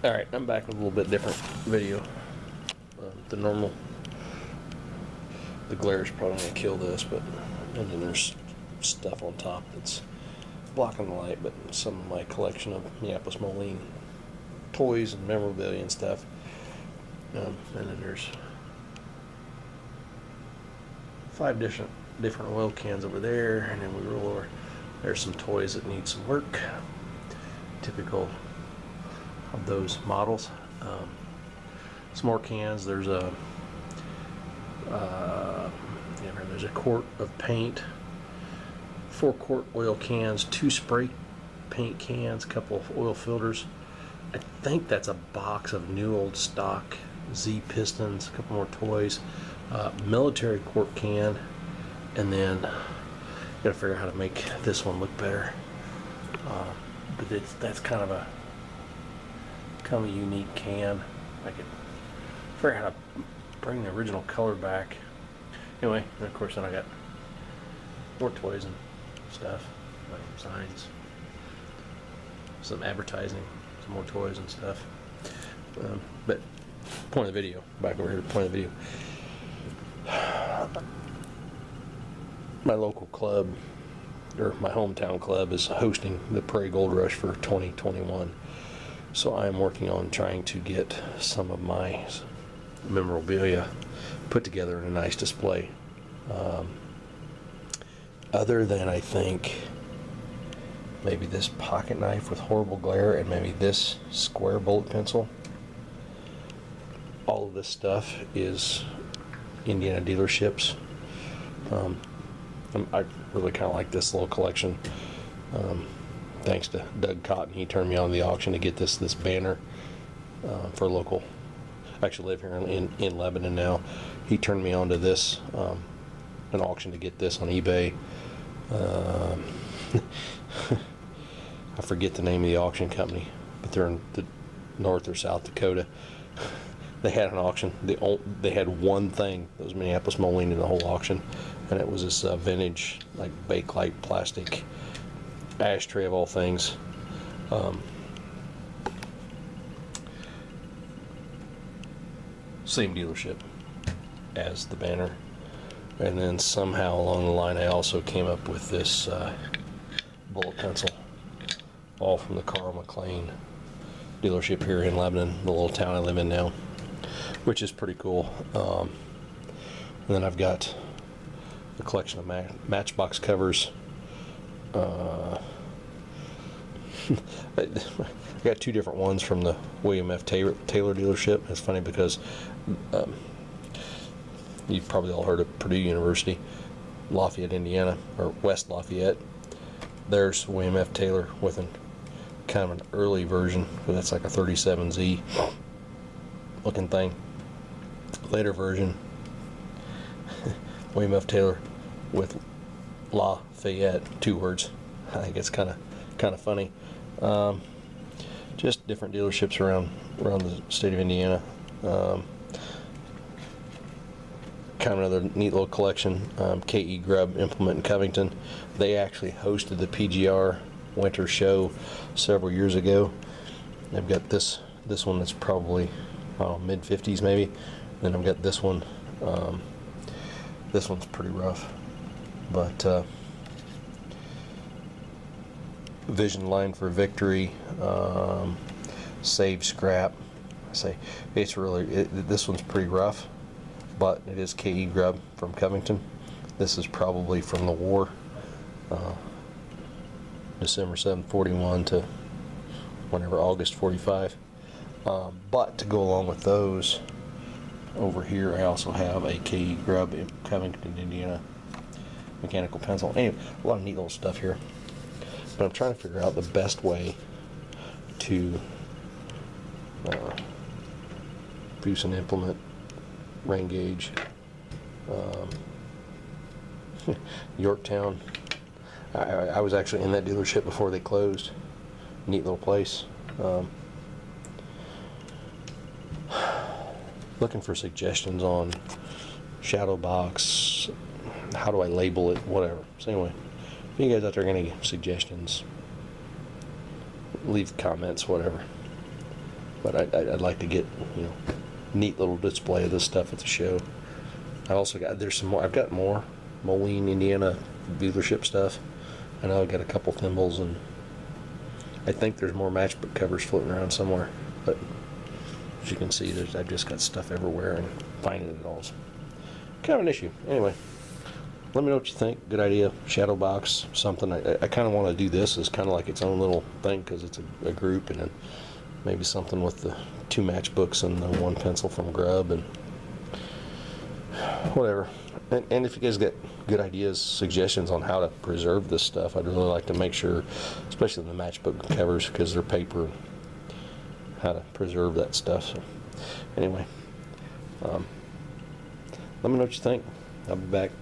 Alright, I'm back with a little bit different video. The glare is probably going to kill this, but and then there's stuff on top that's blocking the light, but some of my collection of Minneapolis Moline toys and memorabilia and stuff. And then there's 5 different oil cans over there, and then we roll over. There's some toys that need some work, typical of those models. Some more cans. There's there's a quart of paint, 4 quart oil cans, 2 spray paint cans, a couple of oil filters. I think that's a box of new old stock Z pistons, a couple more toys, military quart can, and then gotta figure out how to make this one look better. But that's kind of a unique can. I could figure out how to bring the original color back. Anyway, and of course then I got more toys and stuff, like signs, some advertising, some more toys and stuff. But point of the video, back over here to point of the video. My local club, or my hometown club, is hosting the Prairie Gold Rush for 2021. So I am working on trying to get some of my memorabilia put together in a nice display. Other than, I think, maybe this pocket knife with horrible glare and maybe this square bullet pencil, all of this stuff is Indiana dealerships. I really kind of like this little collection. Thanks to Doug Cotton, he turned me on the auction to get this banner for local. I actually live here in Lebanon now. He turned me on to this, an auction to get this on eBay. I forget the name of the auction company, but they're in the North or South Dakota. They had an auction. They had one thing that was Minneapolis Moline in the whole auction, and it was this vintage, like Bakelite plastic ashtray of all things. Same dealership as the banner, and then somehow along the line I also came up with this bullet pencil, all from the Carl McLean dealership here in Lebanon, the little town I live in now, which is pretty cool. And then I've got a collection of Matchbox covers. I got 2 different ones from the William F. Taylor dealership. It's funny because you've probably all heard of Purdue University, Lafayette, Indiana, or West Lafayette. There's William F. Taylor with kind of an early version, but that's like a 37Z looking thing. Later version, William F. Taylor with Lafayette, 2 words. I think it's kind of funny. Just different dealerships around the state of Indiana. Kind of another neat little collection. K.E. Grubb Implement in Covington. They actually hosted the PGR Winter Show several years ago. They've got this one that's probably mid 50s maybe. Then I've got this one. This one's pretty rough, but Vision Line for Victory, Save Scrap. I say it's really this one's pretty rough, but it is K.E. Grubb from Covington. This is probably from the war, December 7th, 41 to whenever, August 45. But to go along with those, over here I also have a K.E. Grubb in Covington, Indiana mechanical pencil. Anyway, a lot of neat little stuff here. But I'm trying to figure out the best way to produce an implement, rain gauge, Yorktown. I was actually in that dealership before they closed. Neat little place. Looking for suggestions on shadow box, how do I label it, whatever. So anyway, if you guys out there got any suggestions, leave comments, whatever. But I'd like to get, you know, neat little display of this stuff at the show. I also got, there's some more, I've got more Moline, Indiana dealership stuff. I know I've got a couple thimbles, and I think there's more matchbook covers floating around somewhere. But as you can see, I've just got stuff everywhere, and finding it all is kind of an issue. Anyway, let me know what you think. Good idea. Shadow box, something. I kind of want to do this as kind of like its own little thing, because it's a group, and then maybe something with the 2 matchbooks and the 1 pencil from Grubb, and whatever. And if you guys get good ideas, suggestions on how to preserve this stuff, I'd really like to make sure, especially the matchbook covers, because they're paper, how to preserve that stuff. So anyway, let me know what you think. I'll be back.